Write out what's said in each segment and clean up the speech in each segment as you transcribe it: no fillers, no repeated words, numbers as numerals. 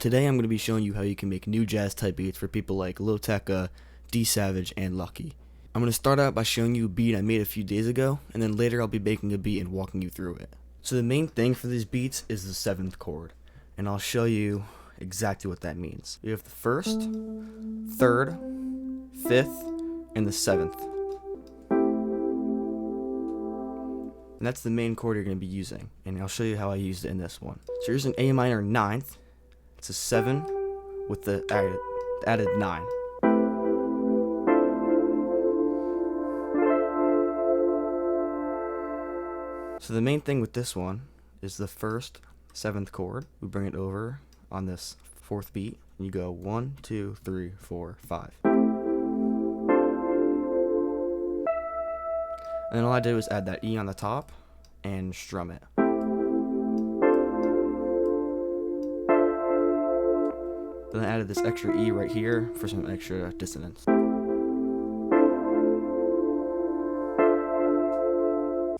Today I'm going to be showing you how you can make new jazz type beats for people like Lil Tecca, D Savage, and Lucky. I'm going to start out by showing you a beat I made a few days ago, and then later I'll be making a beat and walking you through it. So the main thing for these beats is the 7th chord, and I'll show you exactly what that means. You have the 1st, 3rd, 5th, and the 7th. And that's the main chord you're going to be using, and I'll show you how I used it in this one. So here's an A minor 9th. It's a 7 with the added 9. So the main thing with this one is the 1st 7th chord. We bring it over on this 4th beat, and you go 1, 2, 3, 4, 5. And then all I did was add that E on the top and strum it. Then I added this extra E right here for some extra dissonance.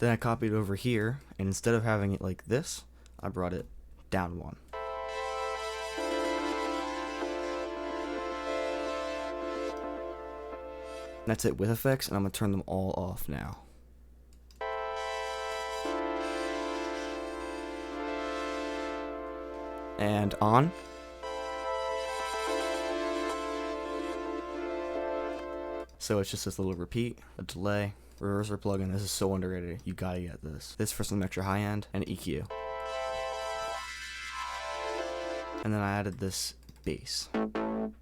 Then I copied it over here, and instead of having it like this, I brought it down 1. That's it with effects, and I'm going to turn them all off now. And on. So it's just this little repeat, a delay, reverser plugin. This is so underrated. You gotta get this. This for some extra high end and EQ. And then I added this bass. And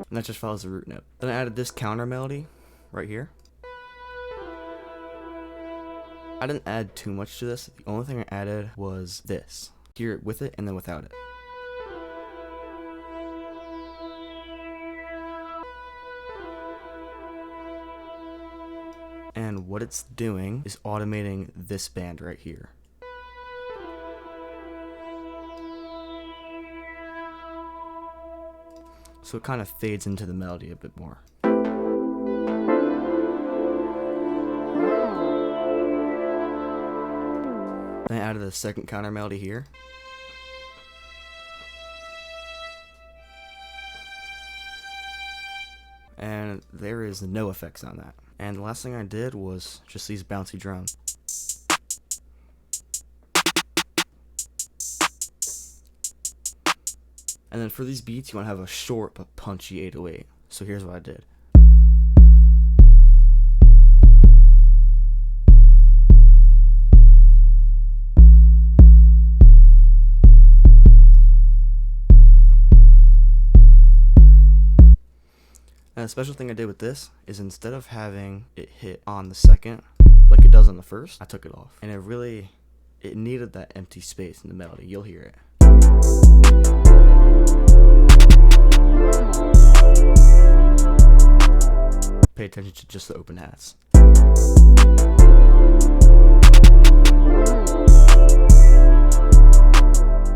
that just follows the root note. Then I added this counter melody right here. I didn't add too much to this. The only thing I added was this. Hear it with it and then without it. And what it's doing is automating this band right here. So it kind of fades into the melody a bit more. Then I added a second counter melody here. And there is no effects on that. And the last thing I did was just these bouncy drums. And then for these beats, you want to have a short but punchy 808. So here's what I did. And a special thing I did with this is instead of having it hit on the 2nd, like it does on the 1st, I took it off. And it needed that empty space in the melody. You'll hear it. Pay attention to just the open hats.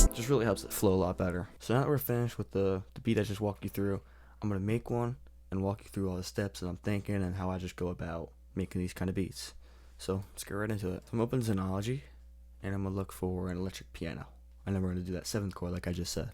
It just really helps it flow a lot better. So now that we're finished with the beat I just walked you through, I'm going to make one and walk you through all the steps that I'm thinking and how I just go about making these kind of beats. So let's get right into it. So I'm open Xenology, and I'm going to look for an electric piano. And then we're going to do that 7th chord like I just said.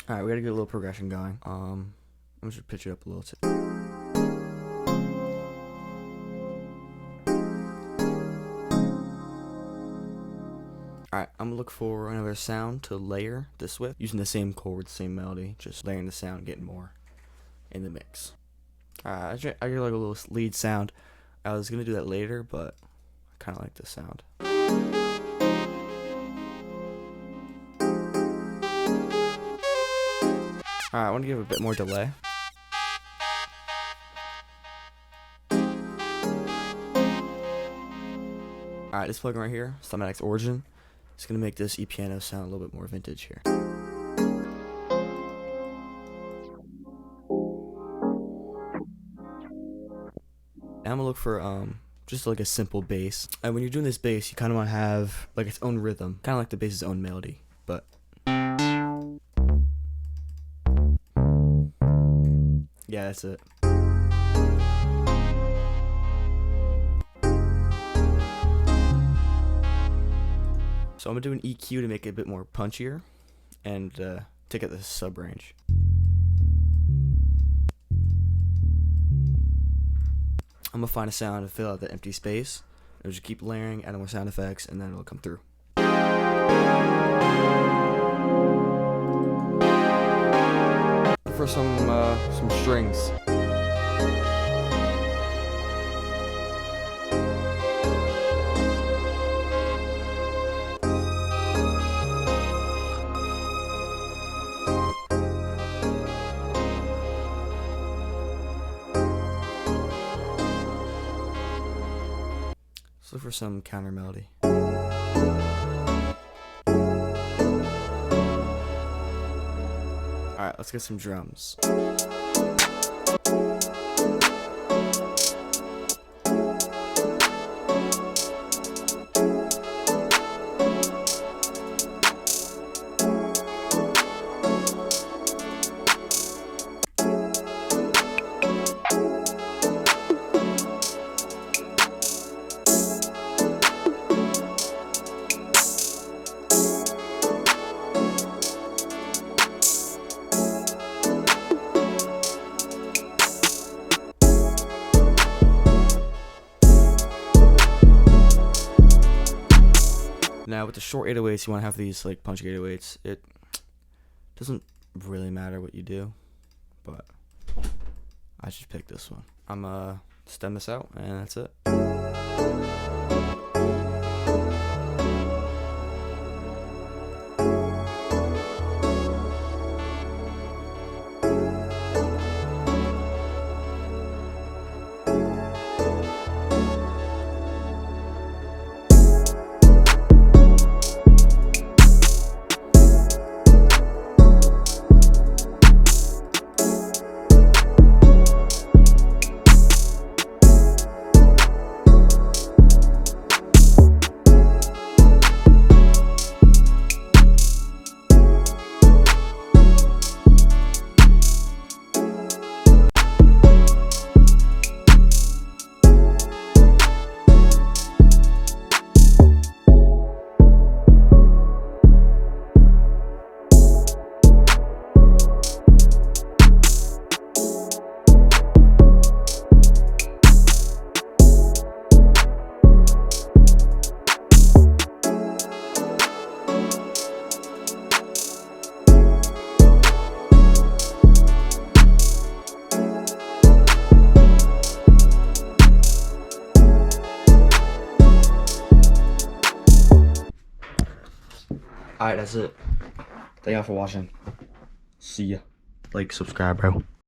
Alright, we gotta get a little progression going. I'm just pitch it up a little too. Alright, I'm gonna look for another sound to layer this with, using the same chord, same melody, just layering the sound, getting more in the mix. Alright, I get like a little lead sound. I was gonna do that later, but I kinda like this sound. Alright, I want to give it a bit more delay. Alright, this plugin right here, Stomatics Origin, It's gonna make this e-piano sound a little bit more vintage here. Now I'm gonna look for just like a simple bass. And when you're doing this bass, you kind of want to have like its own rhythm, kind of like the bass's own melody. But yeah, that's it. So I'm gonna do an EQ to make it a bit more punchier and take out the sub range. I'm gonna find a sound to fill out the empty space. I'll just keep layering, adding more sound effects, and then it'll come through. For some strings. Let's look for some counter melody. Alright, let's get some drums. Now with the short 808s, you want to have these like punchy 808s. It doesn't really matter what you do, but I just picked this one. I'm stem this out, and that's it. Alright, that's it. Thank y'all for watching. See ya. Like, subscribe, bro.